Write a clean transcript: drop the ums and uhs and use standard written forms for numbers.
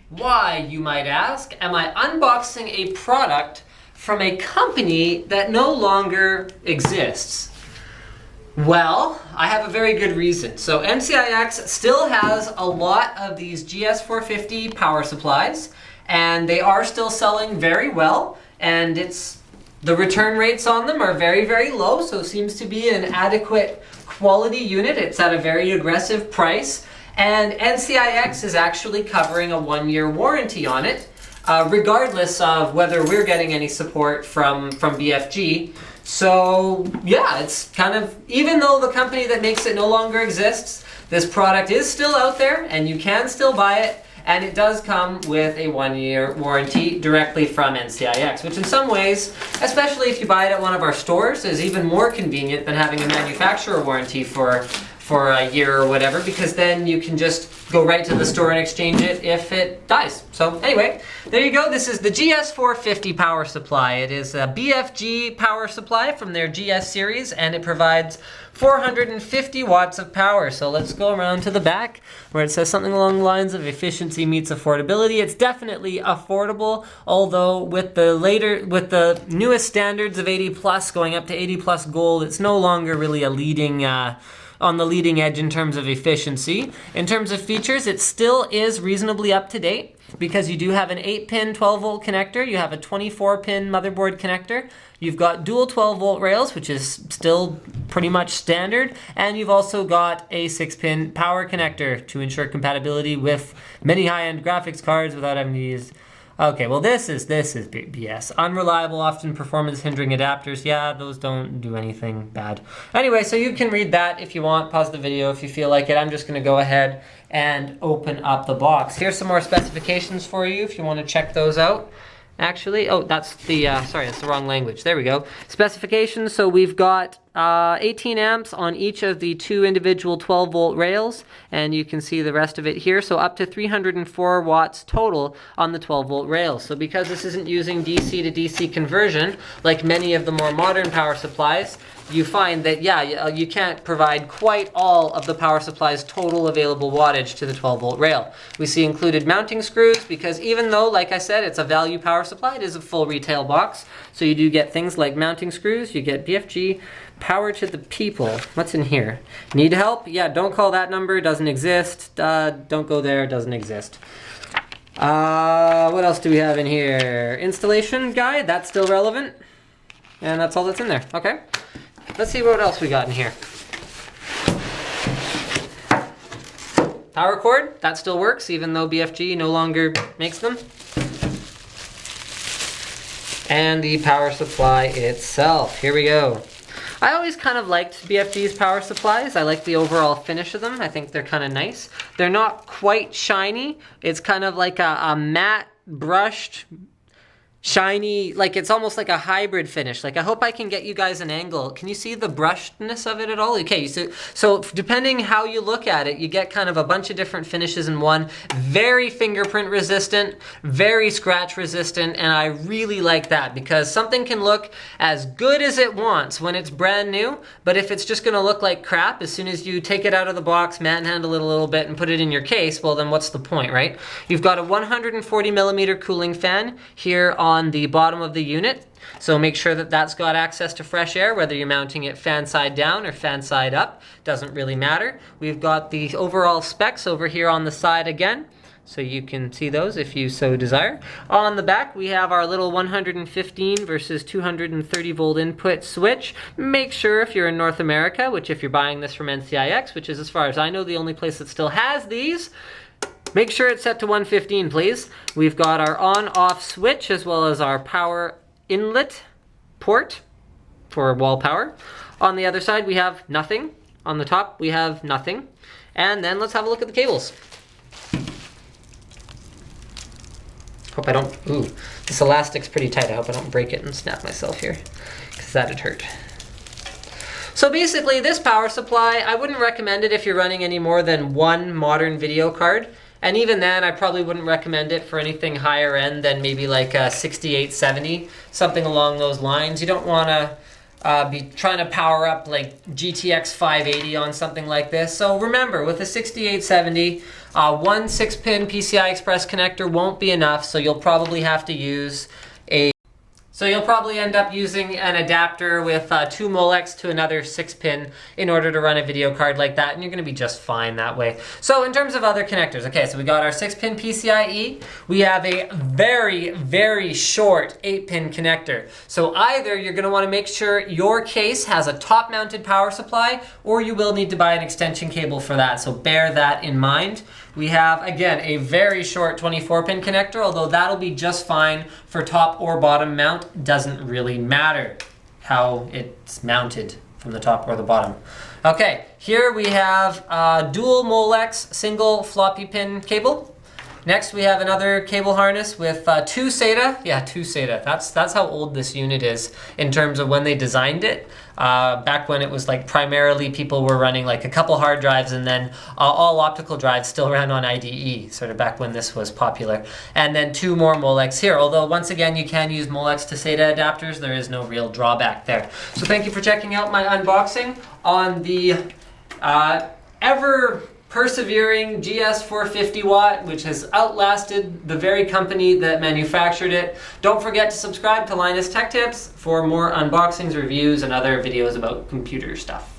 Why, you might ask, am I unboxing a product from a company that no longer exists? Well, I have a very good reason. So NCIX still has a lot of these GS-450 power supplies, and they are still selling very well, and the return rates on them are very, very low, so it seems to be an adequate quality unit. It's at a very aggressive price. And NCIX is actually covering a 1-year warranty on it, regardless of whether we're getting any support from BFG. So yeah, it's kind of, even though the company that makes it no longer exists, this product is still out there and you can still buy it. And it does come with a 1-year warranty directly from NCIX, which in some ways, especially if you buy it at one of our stores, is even more convenient than having a manufacturer warranty for a year or whatever, because then you can just go right to the store and exchange it if it dies. So anyway, there you go. This is the GS-450 power supply. It is a BFG power supply from their GS series, and it provides 450 watts of power. So let's go around to the back where it says something along the lines of efficiency meets affordability. It's definitely affordable, although with the newest standards of 80 plus going up to 80 plus gold, it's no longer really a leading on the leading edge in terms of efficiency. In terms of features, it still is reasonably up to date because you do have an 8-pin 12-volt connector, you have a 24-pin motherboard connector, you've got dual 12-volt rails, which is still pretty much standard, and you've also got a 6-pin power connector to ensure compatibility with many high-end graphics cards without having to use. Okay, well this is BS. Unreliable, often performance-hindering adapters. Yeah, those don't do anything bad. Anyway, so you can read that if you want. Pause the video if you feel like it. I'm just going to go ahead and open up the box. Here's some more specifications for you if you want to check those out. Actually, oh, that's the, sorry, that's the wrong language. There we go. Specifications, so we've got 18 amps on each of the 2 individual 12-volt rails, and you can see the rest of it here. So up to 304 watts total on the 12-volt rails. So because this isn't using DC to DC conversion, like many of the more modern power supplies, you find that, yeah, you can't provide quite all of the power supply's total available wattage to the 12-volt rail. We see included mounting screws because even though, like I said, it's a value power supply, it is a full retail box. So you do get things like mounting screws, you get BFG, power to the people. What's in here? Need help? Yeah, don't call that number, doesn't exist. Don't go there, doesn't exist. What else do we have in here? Installation guide, that's still relevant. And that's all that's in there, okay. Let's see what else we got in here. Power cord, that still works even though BFG no longer makes them. And the power supply itself, here we go. I always kind of liked BFG's power supplies. I like the overall finish of them. I think they're kind of nice. They're not quite shiny. It's kind of like a matte brushed shiny, like it's almost like a hybrid finish. Like I hope I can get you guys an angle. Can you see the brushedness of it at all? Okay, so depending how you look at it, you get kind of a bunch of different finishes in one. Very fingerprint resistant, very scratch resistant, and I really like that because something can look as good as it wants when it's brand new, but if it's just gonna look like crap as soon as you take it out of the box, manhandle it a little bit, and put it in your case, well then what's the point, right? You've got a 140 millimeter cooling fan here on the bottom of the unit, so make sure that that's got access to fresh air, whether you're mounting it fan side down or fan side up, doesn't really matter. We've got the overall specs over here on the side again, so you can see those if you so desire. On the back we have our little 115 versus 230 volt input switch. Make sure if you're in North America, which if you're buying this from NCIX, which is as far as I know the only place that still has these, make sure it's set to 115, please. We've got our on-off switch as well as our power inlet port for wall power. On the other side, we have nothing. On the top, we have nothing. And then let's have a look at the cables. Hope I don't, ooh, this elastic's pretty tight. I hope I don't break it and snap myself here, because that'd hurt. So basically, this power supply, I wouldn't recommend it if you're running any more than one modern video card. And even then, I probably wouldn't recommend it for anything higher end than maybe like a 6870, something along those lines. You don't want to be trying to power up like GTX 580 on something like this. So remember, with a 6870, one 6-pin PCI Express connector won't be enough, so you'll probably have to use So you'll probably end up using an adapter with 2 Molex to another 6-pin in order to run a video card like that, and you're going to be just fine that way. So in terms of other connectors, okay, so we got our 6-pin PCIe. We have a very, very short 8-pin connector. So either you're going to want to make sure your case has a top-mounted power supply, or you will need to buy an extension cable for that, so bear that in mind. We have, again, a very short 24-pin connector, although that'll be just fine for top or bottom mount. Doesn't really matter how it's mounted from the top or the bottom. Okay, here we have a dual Molex single floppy pin cable. Next, we have another cable harness with 2 SATA. Yeah, 2 SATA. That's how old this unit is in terms of when they designed it. Back when it was like primarily people were running like a couple hard drives, and then all optical drives still ran on IDE, sort of back when this was popular. And then 2 more Molex here. Although once again, you can use Molex to SATA adapters. There is no real drawback there. So thank you for checking out my unboxing on the ever persevering GS-450 watt, which has outlasted the very company that manufactured it. Don't forget to subscribe to Linus Tech Tips for more unboxings, reviews, and other videos about computer stuff.